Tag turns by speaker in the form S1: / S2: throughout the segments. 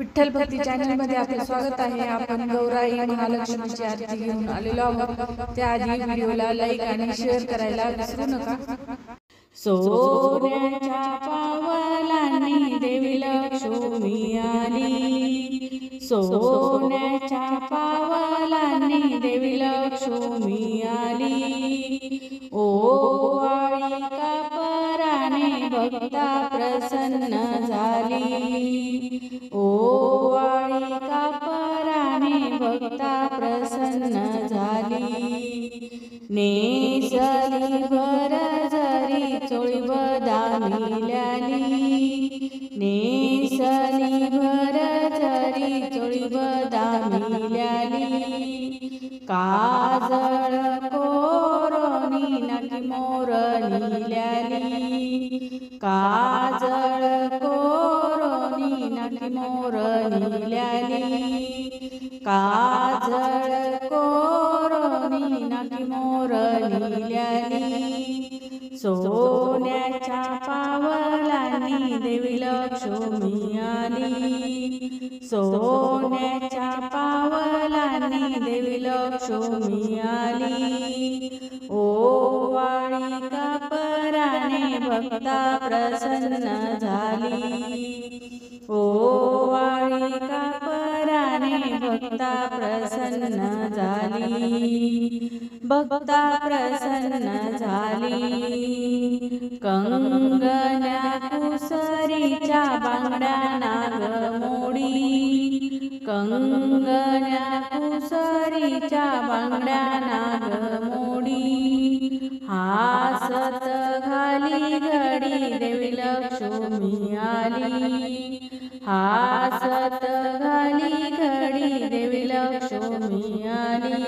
S1: विठ्ठल भक्ती channel मध्ये आपले स्वागत आहे। आपण गौराई महालक्ष्मीची आरती घेऊन आलेलो आहोत। त्याआधी व्हिडिओला लाईक आणि शेअर करायला विसरू नका। सोन्याच्या पावलांनी देवी लक्ष्मी आली, सोन्याच्या पावलांनी देवी लक्ष्मी आली। ओवाळी कापराने भक्ता प्रसन्न झाली, ओवाळी कापराने भक्ता प्रसन्न झाली। नेसली भरजरी चोळी बदामिल्याली, नेसली भरजरी चोळी बदामिल्याली। काजळ कोरोनी नाकी मोर निल्याली, काजळ कोरोनी नाकी मोर निल्याली। काजळ कोरोनी नाकी मोर निल्याली। सोन्याच्या पावलांनी देवी लक्ष्मी आली, सोन्याच्या पावलांनी देवी लक्ष्मी आली। ओवाळी कापराने भक्ता प्रसन्न झाली, ओवाळी कापराने भक्ता प्रसन्न झाली, भक्ता प्रसन्न झाली। कंगण्या कुसरीच्या बांगड्या नागमोडी, कंगण्या कुसरीच्या बांगड्या नागमोडी। हासत घाली घडी देवी लक्ष्मी आली, हासत घाली घडी देवी लक्ष्मी आली।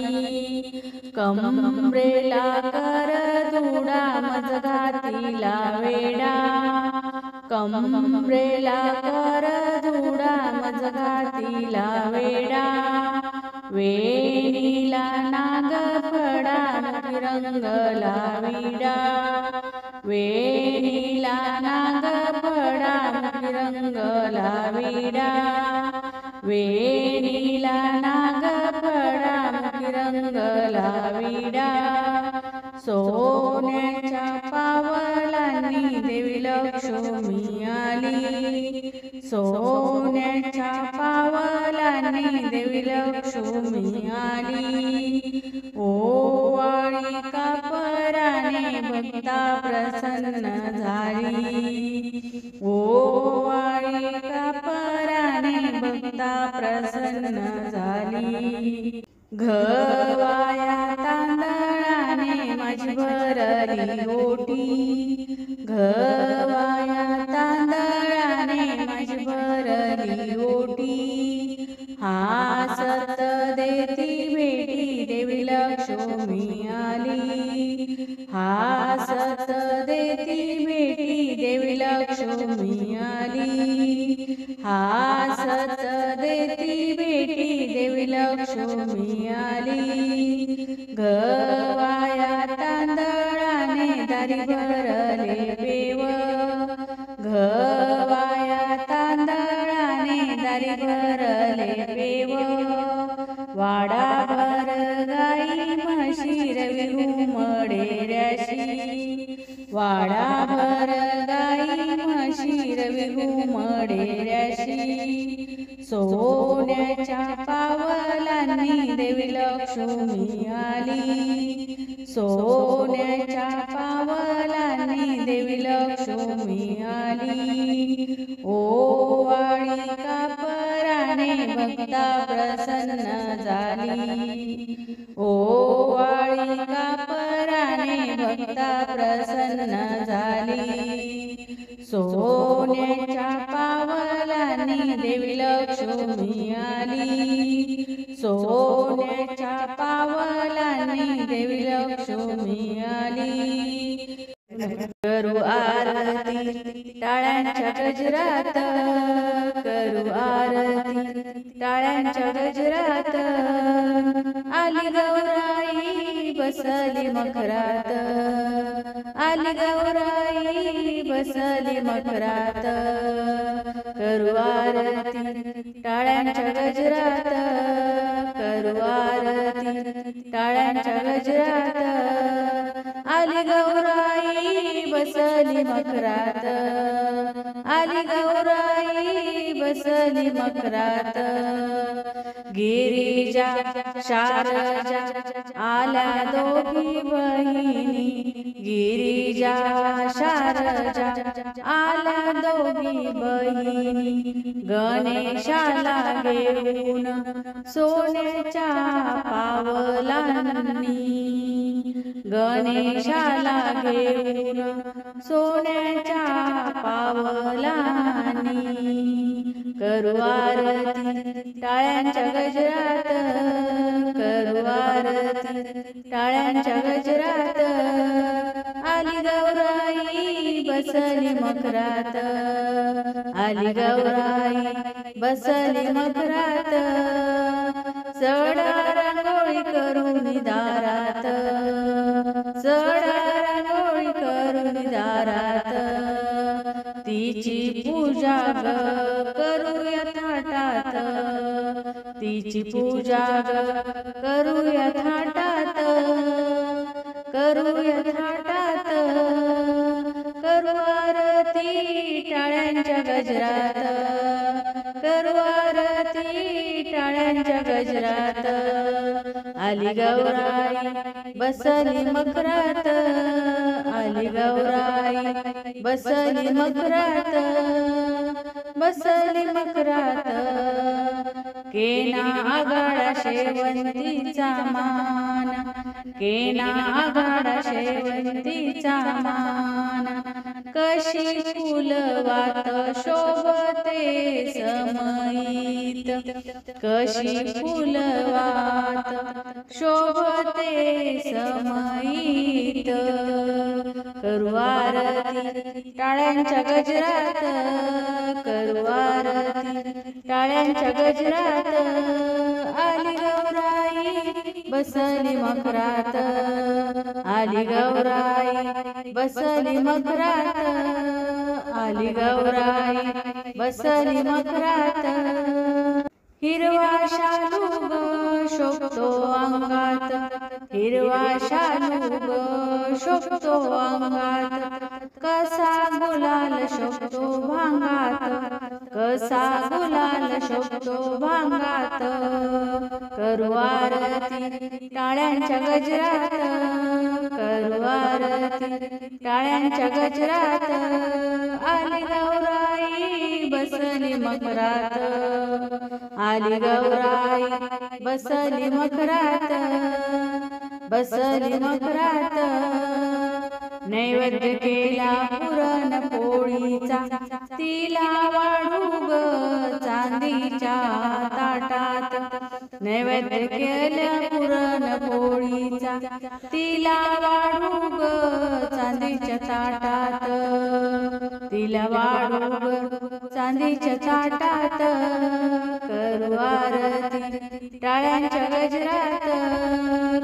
S1: कमरेला कर दुडा मज घातीला वेडा, कमरेला कर दुडा मज घातीला वेडा। वेणीला नागफडा रंगला विडा, वेणीला नागफडा रंगला विडा। वेणीला नागफडा रंगला विडा। सोन्याच्या पावलांनी देवी लक्ष्मी आली, सोन्याच्या पावलांनी देवी लक्ष्मी आली। ओवाळी कापराने भक्ता प्रसन्न झाली, ओवाळी कापराने भक्ता प्रसन्न झाली। गव्हाया तांदळाने माझी भरली ओटी, गव्हाया तांदळाने माझी भरली ओटी। हासत देती भेटी देवी लक्ष्मी आली, हासत देती भेटी देवी लक्ष्मी आली, हासत देती भेटी देवी लक्ष्मी आली। गव्हाया तांदळाने दारी भरले पेव, गव्हाया तांदळाने दारी भरले पेव। वाडाभर गाई म्हशी रवी घुमडेऱ्याशी, वाडाभर गाई म्हशी रवी घुमडेऱ्याशी। सोन्याच्या पावलांनी देवी लक्ष्मी आली, सोन्याच्या पावलांनी देवी लक्ष्मी आली। ओवाळी कापराने भक्ता प्रसन्न झाली, ओवाळी कापराने भक्ता प्रसन्न झाली। सोन्याच्या पावलांनी देवी लक्ष्मी आली, सोन्याच्या पावलांनी देवी लक्ष्मी आली। करू आरती टाळ्यांच्या गजरात, करू आरती टाळ्यांच्या गजरात। आली गौराई बसली मखरात, आली गौराई बसली मखरात। करू आरती टाळ्यांच्या गजरात करू आरती, टाळ्यांच्या गजरात आली गौराई बसली मकरात, आली गौराई बसली मकरात. गिरिजा शारजा आल्या दोघी बहिणी, गिरिजा शारजा आल्या दोघी बहिणी. गणेशाला घेऊन सोन्याच्या पावलांनी, गणेशाला घेऊन सोन्याच्या पावलांनी. करू आरती टाळ्यांच्या गजरात, करू आरती टाळ्यांच्या गजरात आली गौराई बसली मकरात, आली गौराई बसली मकरात. सडा रांगोळी करून दारात, सडा रांगोळी करून दारात. तिची पूजा करूया थाटात, तिची पूजा करूया थाटात, करूया थाटात. करू आरती टाळ्यांच्या गजरात, करू आरती टाळ्यांच्या गजरात. आली गौराई बसली मकरात, आली गौराई बसली मकरात, बसली मकरात. केना आगाडा शेवंतीचा मान, केना आगाडा शेवंतीचा मान. कशी फुलवात शोभते समयीत, कशी फुलवात शोभते समयीत. करू आरती टाळ्यांच्या गजरात, करू आरती टाळ्यांच्या गजरात आली गौराई बसली मकरात, आली गौराई बसली मकरात, आली गौराई बसली मकरात. हिरवा शालू ग शोभतो अंगात, हिरवा शालू ग शोभतो अंगात. कसा गुलाल शोभतो भांगात, कसा गुलाल शोभतो भांगात. करू आरती टाळ्यांच्या गजरात, करू आरती टाळ्यांच्या गजरात आली गौराई बसली मकरात, आली गौराई बसली मकरात, बसली मकरात. नैवेद्य केला पुरण पोळीचा, तिला वाढू ग चांदीच्या ताटात. नैवेद्य केला पुरण पोळीचा, तिला वाढू ग चांदीच्या ताटात, तिला वाढू ग चांदीच्या ताटात. करू आरती टाळ्यांच्या गजरात,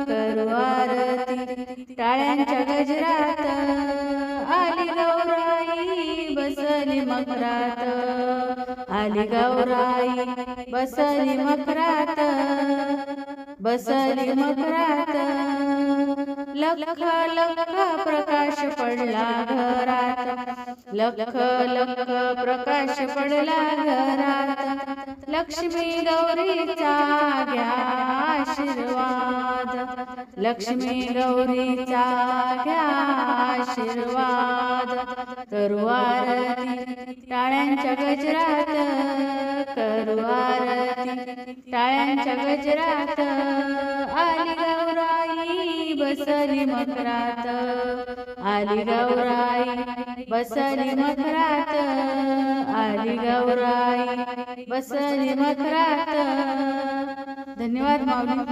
S1: करू आरती टाळ्यांच्या गजरात आली गौराई बसली मकरात, आली गौराई बसली मकरात, बसली मकरात. लख लख प्रकाश पडला घरात, लख लख प्रकाश पडला घरात. लक्ष्मी गौरीचा घ्या आशीर्वाद, लक्ष्मी गौरीचा घ्या आशीर्वाद. करू आरती टाळ्यांच्या गजरात, करू आरती टाळ्यांच्या गजरात आली गौराई बसली मकरात, आली गौराई बसली मकरात, आली गौराई बसली मकरात. धन्यवाद माऊली.